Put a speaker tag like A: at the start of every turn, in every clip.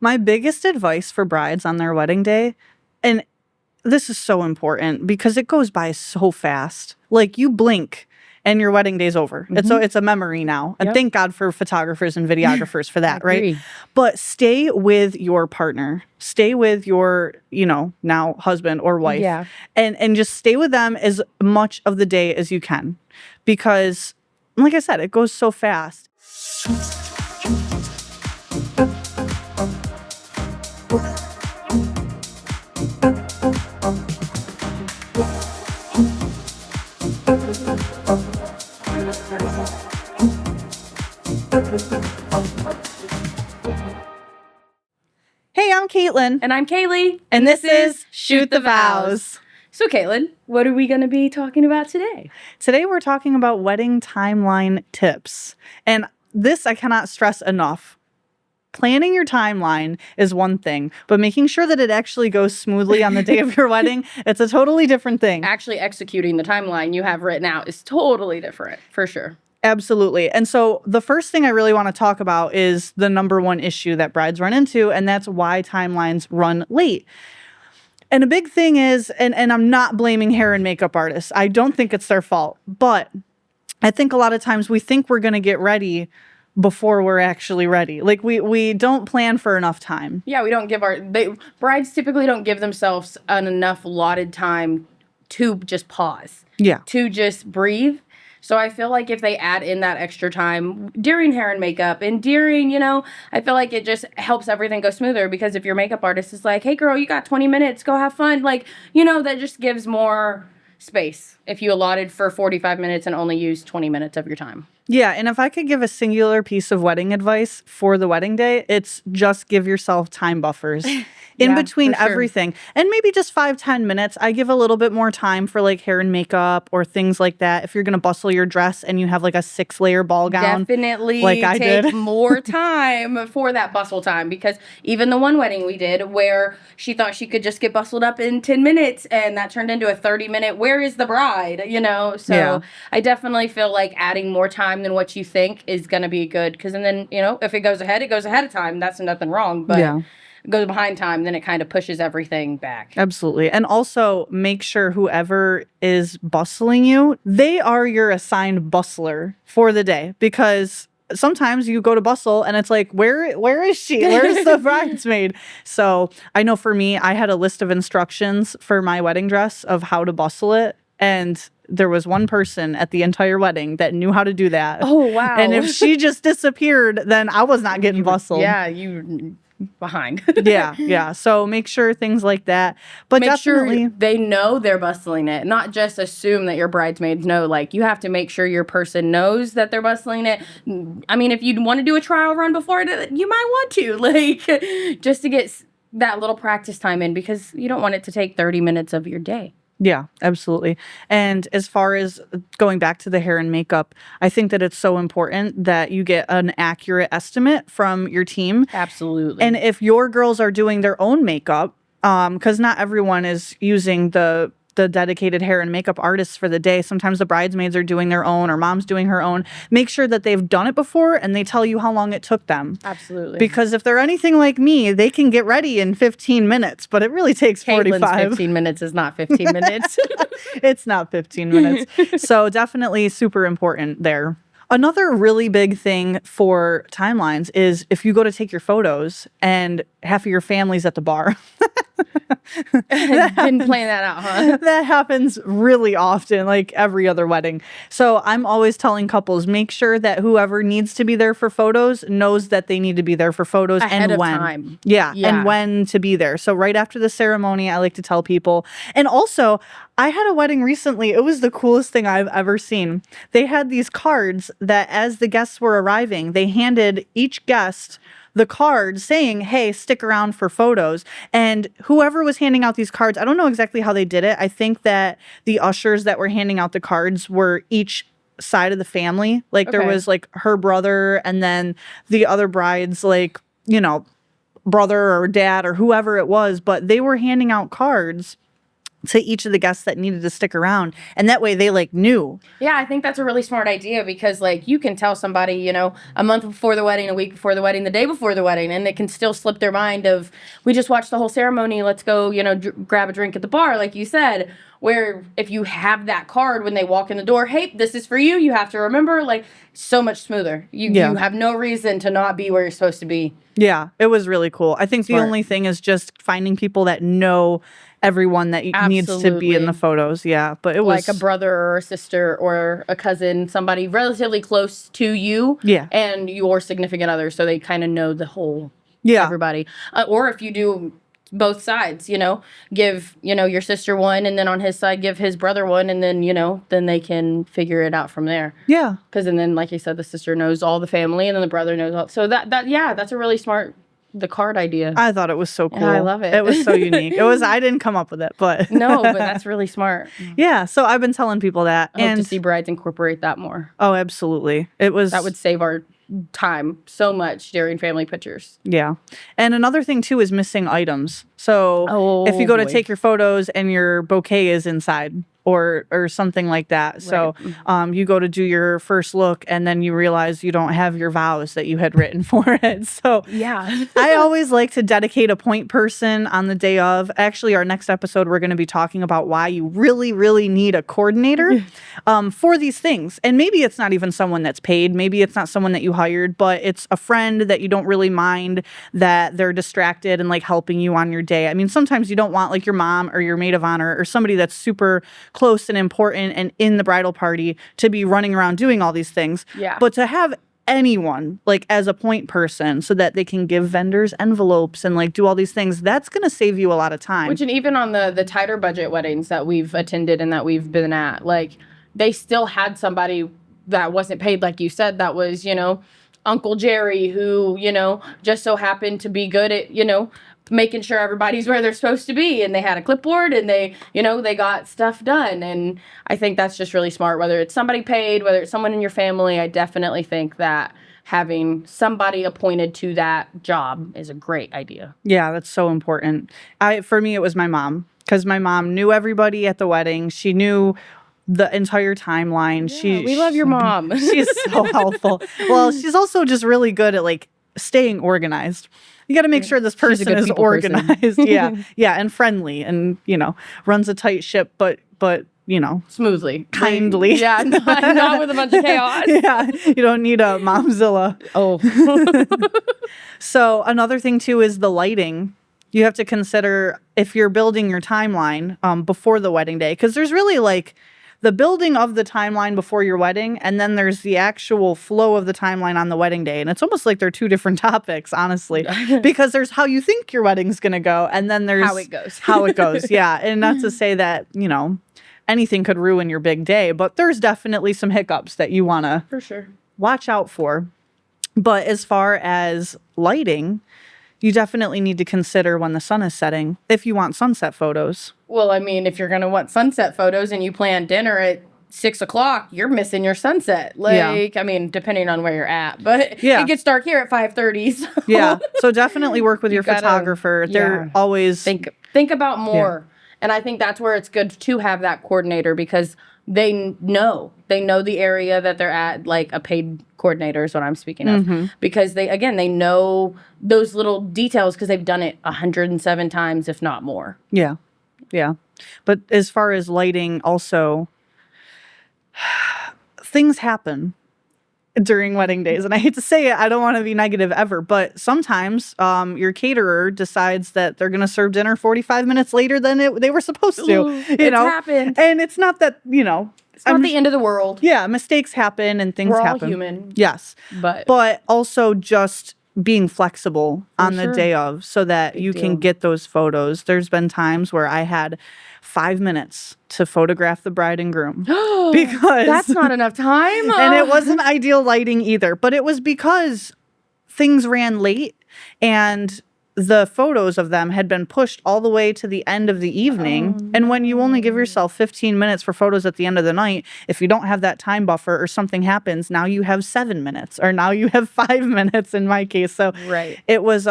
A: My biggest advice for brides on their wedding day, and this is so important because it goes by so fast. Like you blink and your wedding day's over. It's a memory now. And thank God for photographers and videographers for that, right? But stay with your partner. Stay with your, now husband or wife.
B: Yeah.
A: And just stay with them as much of the day as you can. Because, like I said, it goes so fast. Hey, I'm Caitlin.
B: And I'm Kaylee.
A: And this is Shoot the Vows.
B: So, Caitlin, what are we going to be talking about today?
A: Today, we're talking about wedding timeline tips. And this I cannot stress enough. Planning your timeline is one thing, but making sure that it actually goes smoothly on the day of your wedding, it's a totally different thing.
B: Actually executing the timeline you have written out is totally different, for sure.
A: Absolutely. And so the first thing I really want to talk about is the number one issue that brides run into, and that's why timelines run late. And a big thing is, and I'm not blaming hair and makeup artists. I don't think it's their fault. But I think a lot of times we think we're going to get ready before we're actually ready. Like we don't plan for enough time.
B: Yeah, we don't give brides typically don't give themselves enough allotted time to just pause.
A: Yeah.
B: To just breathe. So I feel like if they add in that extra time during hair and makeup and during, I feel like it just helps everything go smoother, because if your makeup artist is like, hey girl, you got 20 minutes, go have fun. Like, that just gives more space if you allotted for 45 minutes and only use 20 minutes of your time.
A: Yeah, and if I could give a singular piece of wedding advice for the wedding day, it's just give yourself time buffers in between everything. And maybe just 5-10 minutes. I give a little bit more time for like hair and makeup or things like that. If you're going to bustle your dress and you have like a 6-layer ball gown.
B: Definitely
A: like I
B: take
A: did.
B: more time for that bustle time, because even the one wedding we did where she thought she could just get bustled up in 10 minutes and that turned into a 30-minute, where is the bride, So I definitely feel like adding more time than what you think is going to be good, because then, if it goes ahead of time. That's nothing wrong, but it goes behind time, then it kind of pushes everything back.
A: Absolutely. And also make sure whoever is bustling you, they are your assigned bustler for the day, because sometimes you go to bustle and it's like, where is she? Where's the bridesmaid? So I know for me, I had a list of instructions for my wedding dress of how to bustle it. And there was one person at the entire wedding that knew how to do that.
B: Oh, wow.
A: And if she just disappeared, then I was not getting bustled.
B: Yeah, you behind.
A: Yeah. So make sure things like that. But
B: make
A: definitely
B: sure they know they're bustling it. Not just assume that your bridesmaids know. Like, you have to make sure your person knows that they're bustling it. I mean, if you want to do a trial run before it, you might want to. Like, just to get that little practice time in, because you don't want it to take 30 minutes of your day.
A: Yeah, absolutely. And as far as going back to the hair and makeup, I think that it's so important that you get an accurate estimate from your team.
B: Absolutely.
A: And if your girls are doing their own makeup, because not everyone is using the dedicated hair and makeup artists for the day. Sometimes the bridesmaids are doing their own, or mom's doing her own. Make sure that they've done it before and they tell you how long it took them.
B: Absolutely.
A: Because if they're anything like me, they can get ready in 15 minutes, but it really takes 45.
B: Caitlin's 15 minutes is not 15 minutes.
A: It's not 15 minutes. So definitely super important there. Another really big thing for timelines is if you go to take your photos and half of your family's at the bar.
B: Didn't plan that out, huh?
A: That happens really often, like every other wedding. So I'm always telling couples, make sure that whoever needs to be there for photos knows that they need to be there for photos
B: ahead
A: and
B: of
A: when.
B: time.
A: Yeah, and when to be there. So right after the ceremony, I like to tell people. And also, I had a wedding recently. It was the coolest thing I've ever seen. They had these cards that as the guests were arriving, they handed each guest the card saying, hey, stick around for photos. And whoever was handing out these cards, I don't know exactly how they did it. I think that the ushers that were handing out the cards were each side of the family. Like there was like her brother and then the other bride's like, brother or dad or whoever it was. But they were handing out cards to each of the guests that needed to stick around. And that way they like knew.
B: Yeah, I think that's a really smart idea because like you can tell somebody, you know, a month before the wedding, a week before the wedding, the day before the wedding, and it can still slip their mind of, we just watched the whole ceremony, let's go, you know, grab a drink at the bar, like you said. Where if you have that card when they walk in the door, hey, this is for you, you have to remember, like, so much smoother. You have no reason to not be where you're supposed to be.
A: Yeah, it was really cool. I think the only thing is just finding people that know everyone that needs to be in the photos. Yeah, but it was
B: like a brother or a sister or a cousin, somebody relatively close to you.
A: Yeah.
B: And your significant other, so they kind of know the whole everybody. Or if you do both sides, you know, give, you know, your sister one, and then on his side give his brother one, and then, you know, then they can figure it out from there.
A: Yeah.
B: Because and then, like you said, the sister knows all the family, and then the brother knows all. So that's a really smart. The card idea.
A: I thought it was so cool.
B: Yeah, I love it.
A: It was so unique. I didn't come up with it, but
B: no, but that's really smart.
A: Yeah, so I've been telling people that.
B: I hope to see brides incorporate that more.
A: Oh, absolutely. That would
B: save our time so much during family pictures.
A: Yeah. And another thing too is missing items. So if you go to take your photos and your bouquet is inside or something like that. So you go to do your first look and then you realize you don't have your vows that you had written for it. So
B: yeah.
A: I always like to dedicate a point person on the day of. Actually, our next episode, we're going to be talking about why you really, really need a coordinator for these things. And maybe it's not even someone that's paid. Maybe it's not someone that you hired, but it's a friend that you don't really mind that they're distracted and like helping you on your day. I mean, sometimes you don't want like your mom or your maid of honor or somebody that's super close and important and in the bridal party to be running around doing all these things.
B: Yeah.
A: But to have anyone like as a point person so that they can give vendors envelopes and like do all these things, that's going to save you a lot of time.
B: Which, and even on the tighter budget weddings that we've attended and that we've been at, like they still had somebody that wasn't paid, like you said, that was, you know, Uncle Jerry, who, you know, just so happened to be good at, you know, making sure everybody's where they're supposed to be, and they had a clipboard and they, you know, they got stuff done. And I think that's just really smart, whether it's somebody paid, whether it's someone in your family. I definitely think that having somebody appointed to that job is a great idea.
A: Yeah, that's so important. For me, it was my mom, because my mom knew everybody at the wedding. She knew the entire timeline.
B: Yeah, we love your mom.
A: She's so helpful. Well, she's also just really good at like staying organized. You got to make sure this person is organized. Yeah, and friendly, and you know, runs a tight ship, but you know,
B: smoothly,
A: kindly.
B: Yeah, not with a bunch of chaos.
A: Yeah, you don't need a momzilla.
B: Oh.
A: So another thing too is the lighting. You have to consider if you're building your timeline before the wedding day, because there's really like the building of the timeline before your wedding, and then there's the actual flow of the timeline on the wedding day. And it's almost like they're two different topics, honestly, because there's how you think your wedding's going to go, and then there's
B: how it goes.
A: How it goes, yeah. And not to say that, you know, anything could ruin your big day, but there's definitely some hiccups that you want to
B: for sure
A: watch out for. But as far as lighting, you definitely need to consider when the sun is setting if you want sunset photos.
B: Well, I mean, if you're going to want sunset photos and you plan dinner at 6 o'clock, you're missing your sunset. Like, I mean, depending on where you're at, but it gets dark here at 5:30. So.
A: Yeah. So definitely work with your photographer. They're always
B: think about more. And I think that's where it's good to have that coordinator, because they know the area that they're at. Like a paid coordinator is what I'm speaking of, because they know those little details because they've done it 107 times, if not more.
A: Yeah. But as far as lighting, also things happen during wedding days, and I hate to say it, I don't want to be negative ever, but sometimes your caterer decides that they're going to serve dinner 45 minutes later than they were supposed to. You know,
B: happened,
A: and it's not that, you know,
B: it's not the end of the world.
A: Yeah, mistakes happen and things happen.
B: We're all human.
A: Yes, but also just being flexible on the day of, so that you can get those photos. There's been times where I had 5 minutes to photograph the bride and groom because
B: that's not enough time.
A: And it wasn't ideal lighting either, but it was because things ran late and the photos of them had been pushed all the way to the end of the evening. And when you only give yourself 15 minutes for photos at the end of the night, if you don't have that time buffer or something happens, now you have 7 minutes, or now you have 5 minutes in my case. So it was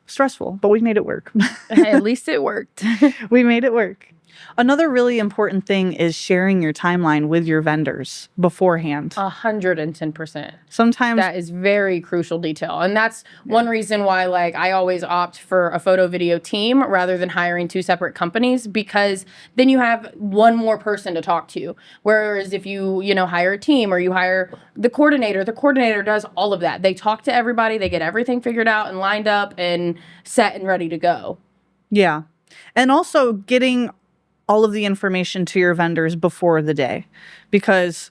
A: stressful, but we made it work.
B: At least it worked.
A: We made it work. Another really important thing is sharing your timeline with your vendors beforehand.
B: 110%.
A: Sometimes
B: That is very crucial detail. And that's one reason why, like, I always opt for a photo video team rather than hiring two separate companies, because then you have one more person to talk to. Whereas if you know, hire a team or you hire the coordinator does all of that. They talk to everybody, they get everything figured out and lined up and set and ready to go.
A: Yeah. And also getting all of the information to your vendors before the day, because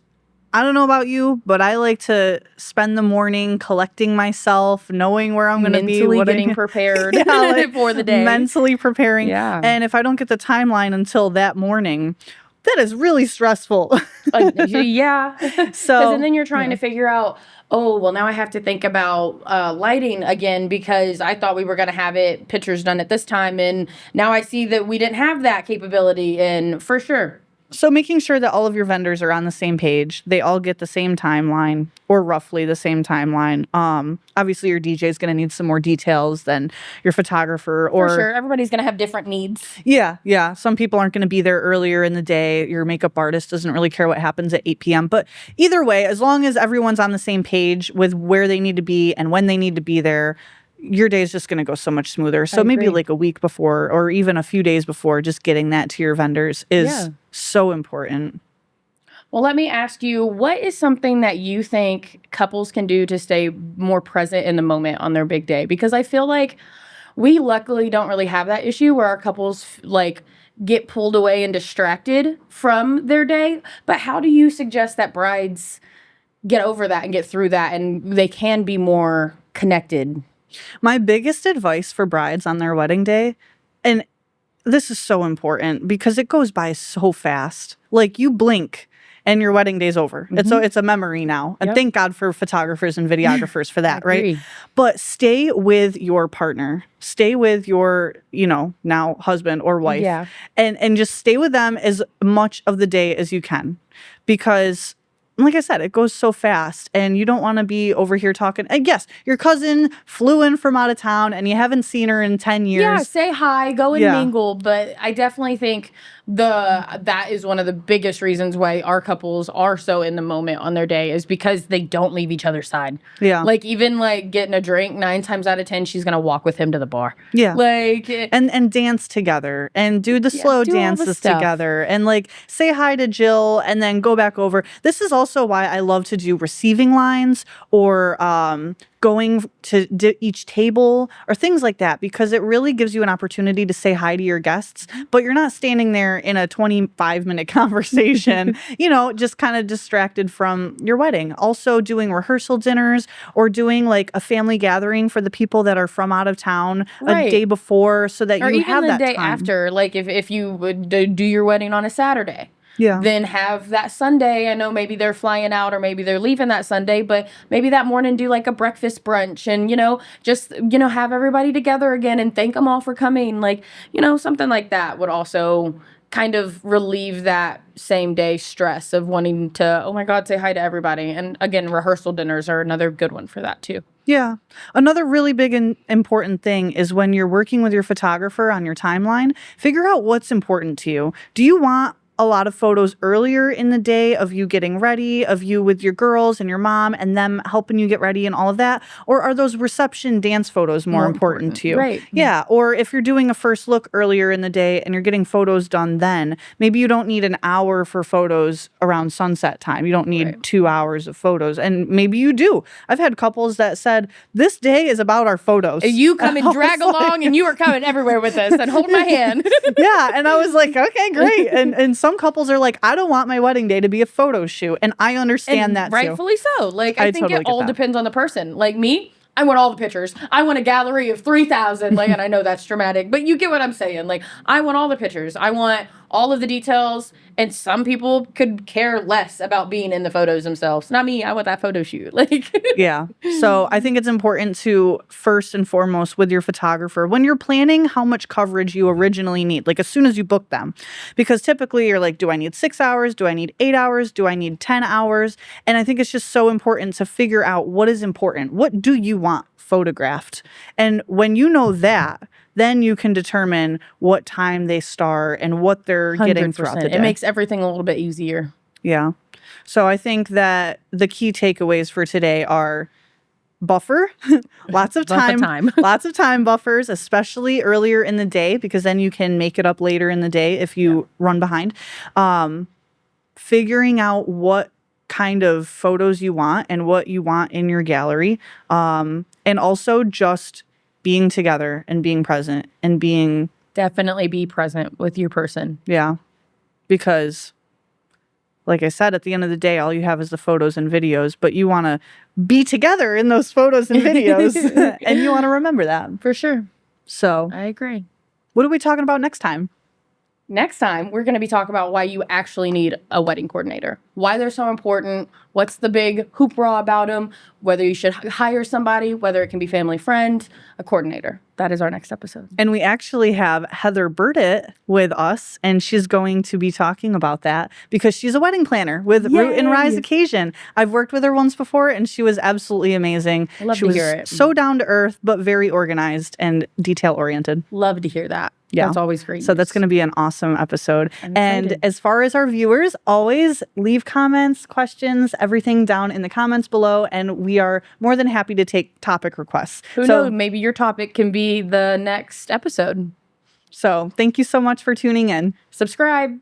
A: I don't know about you, but I like to spend the morning collecting myself, knowing where I'm going to be,
B: mentally getting prepared for the day,
A: mentally preparing.
B: Yeah.
A: And if I don't get the timeline until that morning, that is really stressful.
B: Yeah.
A: So,
B: and then you're trying to figure out, oh, well, now I have to think about lighting again, because I thought we were going to have pictures done at this time. And now I see that we didn't have that capability. And for sure.
A: So making sure that all of your vendors are on the same page, they all get the same timeline or roughly the same timeline. Obviously your DJ is going to need some more details than your photographer. Or
B: for sure, everybody's going to have different needs.
A: Yeah. Some people aren't going to be there earlier in the day. Your makeup artist doesn't really care what happens at 8 p.m. But either way, as long as everyone's on the same page with where they need to be and when they need to be there, your day is just going to go so much smoother. So maybe like a week before or even a few days before, just getting that to your vendors is so important.
B: Well, let me ask you, what is something that you think couples can do to stay more present in the moment on their big day? Because I feel like we luckily don't really have that issue where our couples like get pulled away and distracted from their day. But how do you suggest that brides get over that and get through that and they can be more connected?
A: My biggest advice for brides on their wedding day, and this is so important because it goes by so fast. Like you blink and your wedding day's over. It's a memory now. And thank God for photographers and videographers for that, right? But stay with your partner. Stay with your, now husband or wife.
B: Yeah.
A: And just stay with them as much of the day as you can. Because like I said, it goes so fast and you don't want to be over here talking. And yes, your cousin flew in from out of town and you haven't seen her in 10 years.
B: Yeah, say hi, go and mingle. But I definitely think that is one of the biggest reasons why our couples are so in the moment on their day is because they don't leave each other's side.
A: Yeah.
B: Like even like getting a drink, 9 times out of 10, she's going to walk with him to the bar.
A: Yeah.
B: Like
A: and dance together and do the slow dances together and like say hi to Jill and then go back over. This is also why I love to do receiving lines or going to each table or things like that, because it really gives you an opportunity to say hi to your guests, but you're not standing there in a 25-minute conversation, just kind of distracted from your wedding. Also doing rehearsal dinners or doing like a family gathering for the people that are from out of town a day before so that you have that time. Or even the day
B: after, like if you would do your wedding on a Saturday.
A: Yeah.
B: Then have that Sunday. I know maybe they're flying out or maybe they're leaving that Sunday, but maybe that morning do like a breakfast brunch and, just, have everybody together again and thank them all for coming. Like, something like that would also kind of relieve that same day stress of wanting to, oh my God, say hi to everybody. And again, rehearsal dinners are another good one for that too.
A: Yeah. Another really big and important thing is when you're working with your photographer on your timeline, figure out what's important to you. Do you want a lot of photos earlier in the day of you getting ready, of you with your girls and your mom and them helping you get ready and all of that? Or are those reception dance photos more important to you?
B: Right.
A: Yeah. Or if you're doing a first look earlier in the day and you're getting photos done then, maybe you don't need an hour for photos around sunset time. You don't need 2 hours of photos. And maybe you do. I've had couples that said, this day is about our photos.
B: You come and drag along and you are coming everywhere with us and hold my hand.
A: Yeah. And I was like, okay, great. And some couples are like, I don't want my wedding day to be a photo shoot. And I understand that
B: rightfully
A: too.
B: so. Like, I think it all depends on the person. Like me, I want all the pictures. I want a gallery of 3,000. Like, and I know that's dramatic, but you get what I'm saying. Like, I want all the pictures. I want all of the details. And some people could care less about being in the photos themselves. Not me. I want that photo shoot. Like,
A: yeah. So I think it's important to first and foremost with your photographer when you're planning how much coverage you originally need, like as soon as you book them, because typically you're like, do I need 6 hours? Do I need 8 hours? Do I need 10 hours? And I think it's just so important to figure out what is important. What do you want photographed. And when you know that, then you can determine what time they start and what they're getting throughout the day.
B: It makes everything a little bit easier.
A: Yeah. So I think that the key takeaways for today are buffer, lots of time, lots of time buffers, especially earlier in the day, because then you can make it up later in the day if you run behind. Figuring out what kind of photos you want and what you want in your gallery. And also just being together and being present and being...
B: Definitely be present with your person.
A: Yeah. Because... like I said, at the end of the day, all you have is the photos and videos, but you want to be together in those photos and videos, and you want to remember that.
B: For sure.
A: So
B: I agree.
A: What are we talking about next time?
B: Next time, we're going to be talking about why you actually need a wedding coordinator, why they're so important, what's the big hoopla about them, whether you should hire somebody, whether it can be family, friend, a coordinator. That is our next episode.
A: And we actually have Heather Burdett with us, and she's going to be talking about that because she's a wedding planner with Root and Rise Occasion. I've worked with her once before, and she was absolutely amazing.
B: I love to hear it.
A: So down to earth, but very organized and detail oriented.
B: Love to hear that.
A: Yeah.
B: That's always great.
A: So that's going to be an awesome episode. And as far as our viewers, always leave comments, questions, everything down in the comments below. And we are more than happy to take topic requests.
B: Who knows? Maybe your topic can be the next episode.
A: So thank you so much for tuning in.
B: Subscribe.